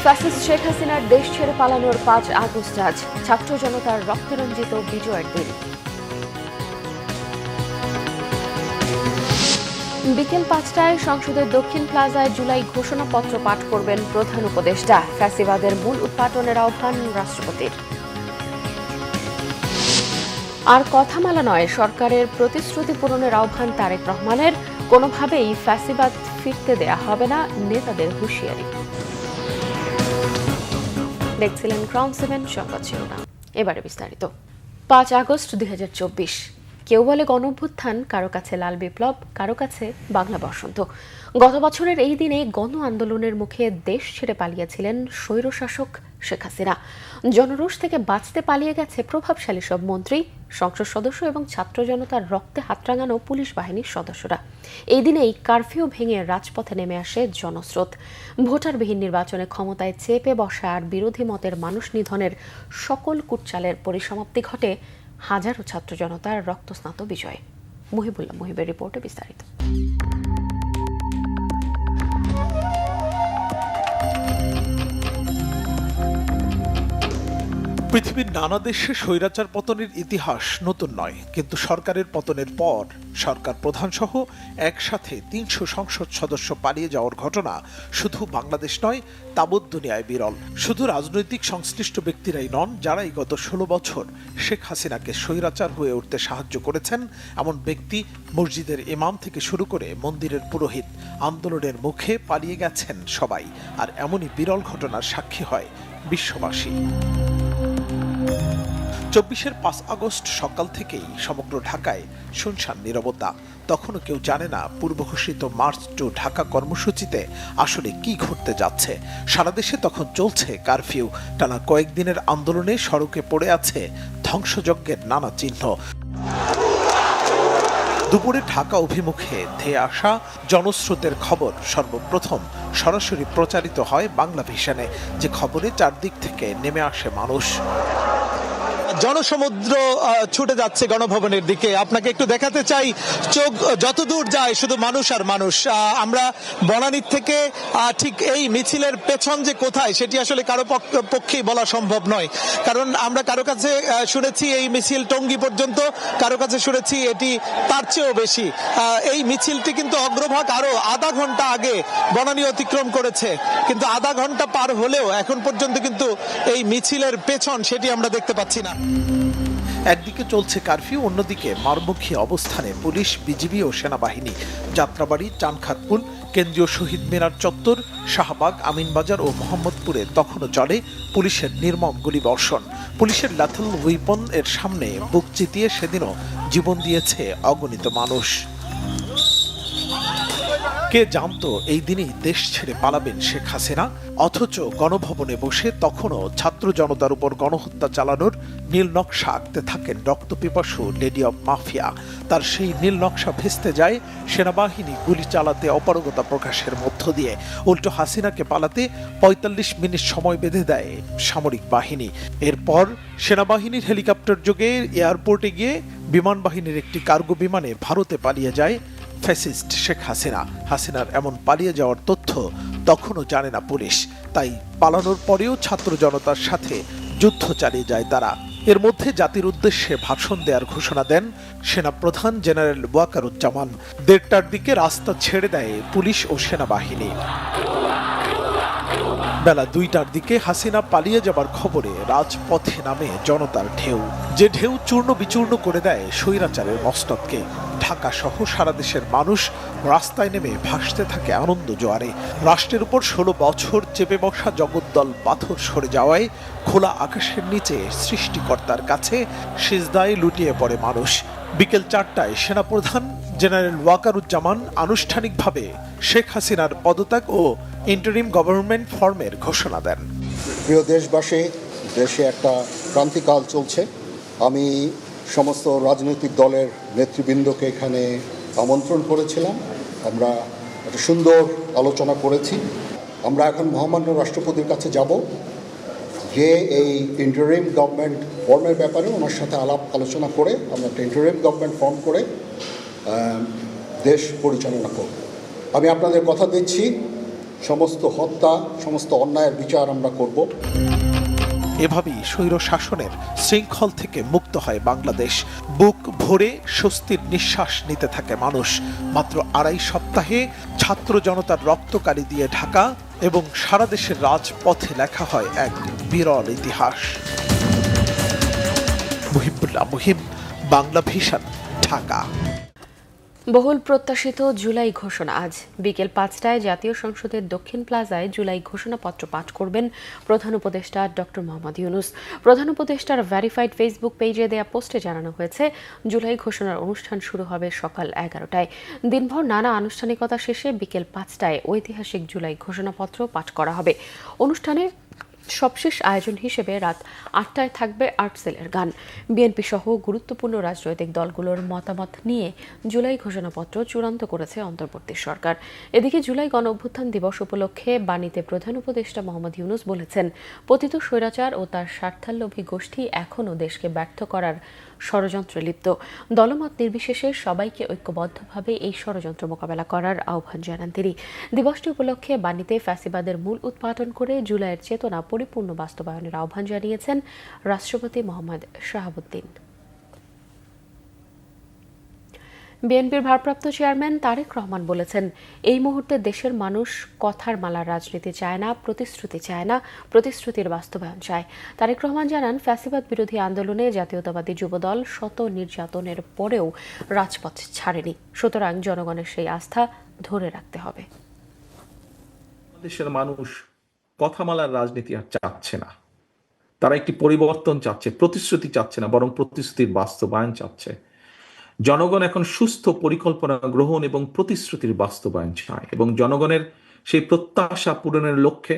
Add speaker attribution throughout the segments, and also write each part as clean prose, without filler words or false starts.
Speaker 1: Fascist Sheikh হাসিনার দেশ ছেড়ে পালানোর 5 আগস্ট আজ ছাত্র জনতার রক্তরঞ্জিত বিজয়ের দিন। বিকেল 5টায় সংসদের দক্ষিণ প্লাজায় জুলাই ঘোষণাপত্র পাঠ করবেন প্রধান উপদেষ্টা। ফ্যাসিবাদের মূল উৎপাটনের আহ্বান রাষ্ট্রপতির। আর কথামালা নয়, সরকারের প্রতিশ্রুতি পূরণের আহ্বান তারেক রহমানের। কোনোভাবেই ফ্যাসিবাদ ফিরতে দেয়া হবে না, নেতাদের হুঁশিয়ারি। দেখছিলেন ক্রাউন 7 সংবাদ শিরোনাম। এবারে বিস্তারিত। 5 আগস্ট 2024। কেউ বলে গণঅভ্যুত্থান, কারো কাছে লাল বিপ্লব, কারো কাছে বাংলা বসন্ত। গত বছরের এই দিনে গণ আন্দোলনের মুখে দেশ ছেড়ে পালিয়েছিলেন স্বৈরশাসক শেখ হাসিনা। জনরোষ থেকে বাঁচতে পালিয়ে গেছে প্রভাবশালী সব মন্ত্রী, সংসদ সদস্য এবং ছাত্র জনতার রক্তে হাত রাঙানো পুলিশ বাহিনীর সদস্যরা। এই দিনেই কারফিউ ভেঙে রাজপথে নেমে আসে জনস্রোত। ভোটারবিহীন নির্বাচনে ক্ষমতায় চেপে বসা আর বিরোধী মতের মানুষ নিধনের সকল কুটচালের পরিসমাপ্তি ঘটে হাজারো ছাত্র জনতার রক্তস্নাত বিজয়। মুহিবুল্লাহ মুহিবের রিপোর্টে বিস্তারিত।
Speaker 2: পৃথিবীর নানা দেশে স্বৈরাচার পতনের ইতিহাস নতুন নয়, কিন্তু সরকারের পতনের পর সরকার প্রধান সহ একসাথে 300 সংসদ সদস্য পালিয়ে যাওয়ার ঘটনা শুধু বাংলাদেশ নয়, তাবৎ দুনিয়ায় বিরল। শুধু রাজনৈতিক সংশ্লিষ্ট ব্যক্তিরাই নন, যারাই গত 16 বছর শেখ হাসিনাকে স্বৈরাচার হয়ে উঠতে সাহায্য করেছেন এমন ব্যক্তি, মসজিদের ইমাম থেকে শুরু করে মন্দিরের পুরোহিত, আন্দোলনের মুখে পালিয়ে গেছেন সবাই। আর এমনই বিরল ঘটনার সাক্ষী হয় বিশ্ববাসী। 24-এর 5 আগস্ট সকাল থেকেই সমগ্র ঢাকায় শুনশান নীরবতা। তখনও কেউ জানে না পূর্ব ঘোষিত মার্চ টু ঢাকা কর্মসূচিতে আসলে কি ঘটতে যাচ্ছে। সারা দেশে তখন চলছে কারফিউ। টানা কয়েকদিনের আন্দোলনে সড়কে পড়ে আছে ধ্বংসযজ্ঞের নানা চিহ্ন। দুপুরে ঢাকা অভিমুখে ধেয়ে আসা জনস্রোতের খবর সর্বপ্রথম সরাসরি প্রচারিত হয় বাংলা ভিশনে, যে খবরে চারদিক থেকে নেমে আসে মানুষ।
Speaker 3: জনসমুদ্র ছুটে যাচ্ছে গণভবনের দিকে। আপনাকে একটু দেখাতে চাই, চোখ যতদূর যায় শুধু মানুষ আর মানুষ। আমরা বনানীর থেকে ঠিক এই মিছিলের পেছন যে কোথায় সেটি আসলে কারো পক্ষেই বলা সম্ভব নয়, কারণ আমরা কারো কাছে শুনেছি এই মিছিল টঙ্গী পর্যন্ত, কারো কাছে শুনেছি এটি তার চেয়েও বেশি। এই মিছিলটি কিন্তু অগ্রভাগ আরো আধা ঘন্টা আগে বনানী অতিক্রম করেছে, কিন্তু আধা ঘন্টা পার হলেও এখন পর্যন্ত কিন্তু এই মিছিলের পেছন সেটি আমরা দেখতে পাচ্ছি না।
Speaker 2: একদিকে চলছে কারফিউ, অন্যদিকে মারমুখী অবস্থানে পুলিশ, বিজিবি ও সেনাবাহিনী। যাত্রাবাড়ি, চানখাতপুল, কেন্দ্রীয় শহীদ মিনার চত্বর, শাহবাগ, আমিনবাজার ও মোহাম্মদপুরে তখনও চলে পুলিশের নির্মম গুলিবর্ষণ। পুলিশের ল্যাথল উইপন এর সামনে বুক চিতিয়ে সেদিনও জীবন দিয়েছে অগণিত মানুষ। কে জানতো এই দিনই দেশ ছেড়ে পালাবেন শেখ হাসিনা? অথচ গণভবনে বসে তখনও ছাত্র জনতার উপর গণহত্যা চালানোর নীল নকশা আঁকতে থাকেন রক্তপিপাসু লেডি অব মাফিয়া। তার সেই নীল নকশা ভেস্তে যায় সেনাবাহিনী গুলি চালাতে অপারগতা প্রকাশের মধ্য দিয়ে। উল্টো হাসিনাকে পালাতে 45 মিনিট সময় বেঁধে দেয় সামরিক বাহিনী। এরপর সেনাবাহিনীর হেলিকপ্টার যোগে এয়ারপোর্টে গিয়ে বিমান বাহিনীর একটি কার্গো বিমানে ভারতে পালিয়ে যায় ফ্যাসিস্ট শেখ হাসিনা। হাসিনার এমন পালিয়ে যাওয়ার তথ্য তখনও জানে না পুলিশ, তাই পালানোর পরেও ছাত্র জনতার সাথে যুদ্ধ চালিয়ে যায় তারা। এর মধ্যে জাতির উদ্দেশ্যে ভাষণ দেওয়ার ঘোষণা দেন সেনাপ্রধান জেনারেল ওয়াকারুজ্জামান। 1:30টার দিকে রাস্তা ছেড়ে দেয় পুলিশ ও সেনাবাহিনী। বেলা 2টার দিকে হাসিনা পালিয়ে যাবার খবরে রাজপথে নামে জনতার ঢেউ, যে ঢেউ চূর্ণ বিচূর্ণ করে দেয় স্বৈরাচারের মস্তককে। ঢাকা সহ সারা দেশের মানুষ রাস্তায় নেমে ভাসতে থাকে আনন্দ জোয়ারে। রাষ্ট্রের উপর 16 বছর চেপে বসা জগদ্দল পাথর সরে যাওয়ায় খোলা আকাশের নিচে সৃষ্টিকর্তার কাছে সিজদায় লুটিয়ে পড়ে মানুষ। বিকেল 4টায় সেনাপ্রধান জেনারেল ওয়াকারুজ্জামান আনুষ্ঠানিকভাবে শেখ হাসিনার পদত্যাগ ও ইন্টারিম গভর্নমেন্ট ফর্মের ঘোষণা দেন।
Speaker 4: প্রিয় দেশবাসী, দেশে একটা ক্রান্তিকাল চলছে। আমি সমস্ত রাজনৈতিক দলের নেতৃবৃন্দকে এখানে আমন্ত্রণ করেছিলাম। আমরা একটা সুন্দর আলোচনা করেছি। আমরা এখন মহামান্য রাষ্ট্রপতির কাছে যাব, যে এই ইন্টারিম গভর্নমেন্ট ফর্মের ব্যাপারে ওনার সাথে আলাপ আলোচনা করে আমরা একটা ইন্টারিম গভর্নমেন্ট ফর্ম করে দেশ পরিচালনা করব। আমি আপনাদের কথা দিচ্ছি সমস্ত হত্যা, সমস্ত অন্যায়ের বিচার আমরা করব।
Speaker 2: এভাবেই স্বৈর শাসনের শৃঙ্খল থেকে মুক্ত হয় বাংলাদেশ। বুক ভরে স্বস্তির নিঃশ্বাস নিতে থাকে মানুষ। মাত্র 2.5 সপ্তাহে ছাত্র জনতার রক্তকারি দিয়ে ঢাকা এবং সারা দেশের রাজপথে লেখা হয় এক বিরল ইতিহাস। মুহিবুল্লাহ মুহিম, বাংলা ভিশন, ঢাকা।
Speaker 1: বহুল প্রত্যাশিত জুলাই ঘোষণা আজ বিকেল 5টায় জাতীয় সংসদের দক্ষিণ প্লাজায় জুলাই ঘোষণাপত্র পাঠ করবেন প্রধান উপদেষ্টা ডক্টর মোহাম্মদ ইউনূস। প্রধান উপদেষ্টার ভেরিফাইড ফেসবুক পেজে দেয়া পোস্টে জানানো হয়েছে, জুলাই ঘোষণার অনুষ্ঠান শুরু হবে সকাল 11টায়। দিনভর নানা আনুষ্ঠানিকতা শেষে বিকেল 5টায় ঐতিহাসিক জুলাই ঘোষণাপত্র পাঠ করা হবে। অনুষ্ঠানে সবশেষ আয়োজন হিসেবে রাত 8টায় থাকবে আর্টসেলের গান। বিএনপি সহ গুরুত্বপূর্ণ রাজনৈতিক দলগুলোর মতামত নিয়ে জুলাই ঘোষণাপত্র চূড়ান্ত করেছে অন্তর্বর্তী সরকার। এদিকে জুলাই গণঅভ্যুত্থান দিবস উপলক্ষে বাণীতে প্রধান উপদেষ্টা মোহাম্মদ ইউনূস বলেছেন, পতিত স্বৈরাচার ও তার স্বার্থান্লোভী গোষ্ঠী এখনও দেশকে ব্যর্থ করার ষড়যন্ত্রে লিপ্ত। দলমত নির্বিশেষে সবাইকে ঐক্যবদ্ধভাবে এই ষড়যন্ত্র মোকাবেলা করার আহ্বান জানান তিনি। দিবসটি উপলক্ষে বাণীতে ফ্যাসিবাদের মূল উৎপাটন করে জুলাইয়ের চেতনা পরিপূর্ণ বাস্তবায়নের আহ্বান জানিয়েছেন রাষ্ট্রপতি মোহাম্মদ শাহাবুদ্দিন। বিএনপির ভারপ্রাপ্ত চেয়ারম্যান তারেক রহমান বলেছেন, এই মুহূর্তে দেশের মানুষ কথার মালার রাজনীতি চায় না, প্রতিশ্রুতি চায় না, প্রতিশ্রুতির বাস্তবায়ন চায়। তারেক রহমান জানান, ফ্যাসিবাদ বিরোধী আন্দোলনে জাতীয়তাবাদী যুবদল শত নির্যাতনের পরেও রাজপথ ছাড়েনি। সুতরাং জনগণের সেই আস্থা ধরে রাখতে হবে।
Speaker 5: দেশের মানুষ কথামালার রাজনীতি আর চাচ্ছে না, তারা একটি পরিবর্তন চাচ্ছে, প্রতিশ্রুতি চাচ্ছে না, বরং প্রতিশ্রুতির বাস্তবায়ন চাচ্ছে। জনগণ এখন সুস্থ পরিকল্পনা গ্রহণ এবং প্রতিশ্রুতির বাস্তবায়ন চায় এবং জনগণের সেই প্রত্যাশা পূরণের লক্ষ্যে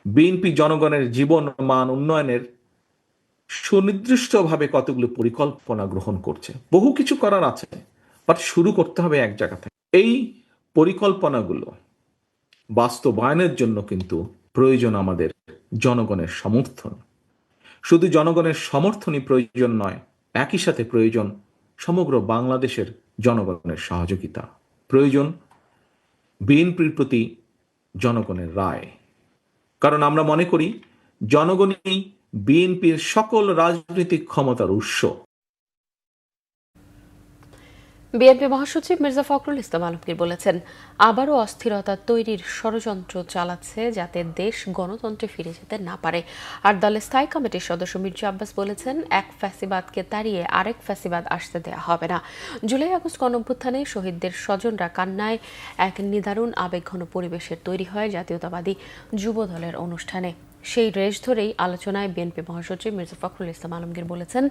Speaker 5: বিএনপি জনগণের জীবন মান উন্নয়নের সুনির্দিষ্টভাবে কতগুলো পরিকল্পনা গ্রহণ করছে। বহু কিছু করার আছে, বাট শুরু করতে হবে এক জায়গা থেকে। এই পরিকল্পনাগুলো বাস্তবায়নের জন্য কিন্তু প্রয়োজন আমাদের জনগণের সমর্থন। শুধু জনগণের সমর্থনই প্রয়োজন নয়, একই সাথে প্রয়োজন সমগ্র বাংলাদেশের জনগণের সহযোগিতা, প্রয়োজন বিএনপির প্রতি জনগণের রায়। কারণ আমরা মনে করি জনগণই বিএনপির সকল রাজনৈতিক ক্ষমতার উৎস।
Speaker 1: বিএনপি মহাসচিব মির্জা ফখরুল ইসলাম আলমগীর বলেছেন, আবারও অস্থিরতা তৈরির ষড়যন্ত্র চালাচ্ছে যাতে দেশ গণতন্ত্রে ফিরে যেতে না পারে। আর দলের স্থায়ী কমিটির সদস্য মির্জা আব্বাস বলেছেন, এক ফ্যাসিবাদকে তাড়িয়ে আরেক ফ্যাসিবাদ আসতে দেয়া হবে না। জুলাই আগস্ট গণঅভ্যুত্থানে শহীদদের স্বজনরা কান্নায় এক নিদারুণ আবেগঘন পরিবেশের তৈরি হয় জাতীয়তাবাদী যুব দলের অনুষ্ঠানে। সেই রেশ ধরেই আলোচনায় বিএনপি মহাসচিব মির্জা ফখরুল ইসলাম আলমগীর বলেছেন,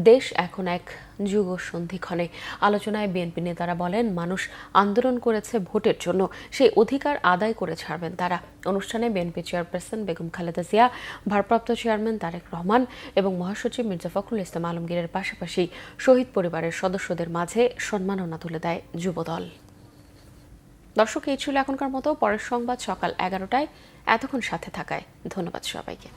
Speaker 1: দেশ এখন এক যুগ সন্ধিক্ষণে। আলোচনায় বিএনপি নেতারা বলেন, মানুষ আন্দোলন করেছে ভোটের জন্য, সেই অধিকার আদায় করে ছাড়বেন তারা। অনুষ্ঠানে বিএনপি চেয়ারপারসন বেগম খালেদা জিয়া, ভারপ্রাপ্ত চেয়ারম্যান তারেক রহমান এবং মহাসচিব মির্জা ফখরুল ইসলাম আলমগীরের পাশাপাশি শহীদ পরিবারের সদস্যদের মাঝে সম্মাননা তুলে দেয় যুবদল। দর্শক, এই ছিল এখনকার মতো। পরের সংবাদ সকাল 11টায়। এতক্ষণ সাথে থাকায় ধন্যবাদ সবাইকে।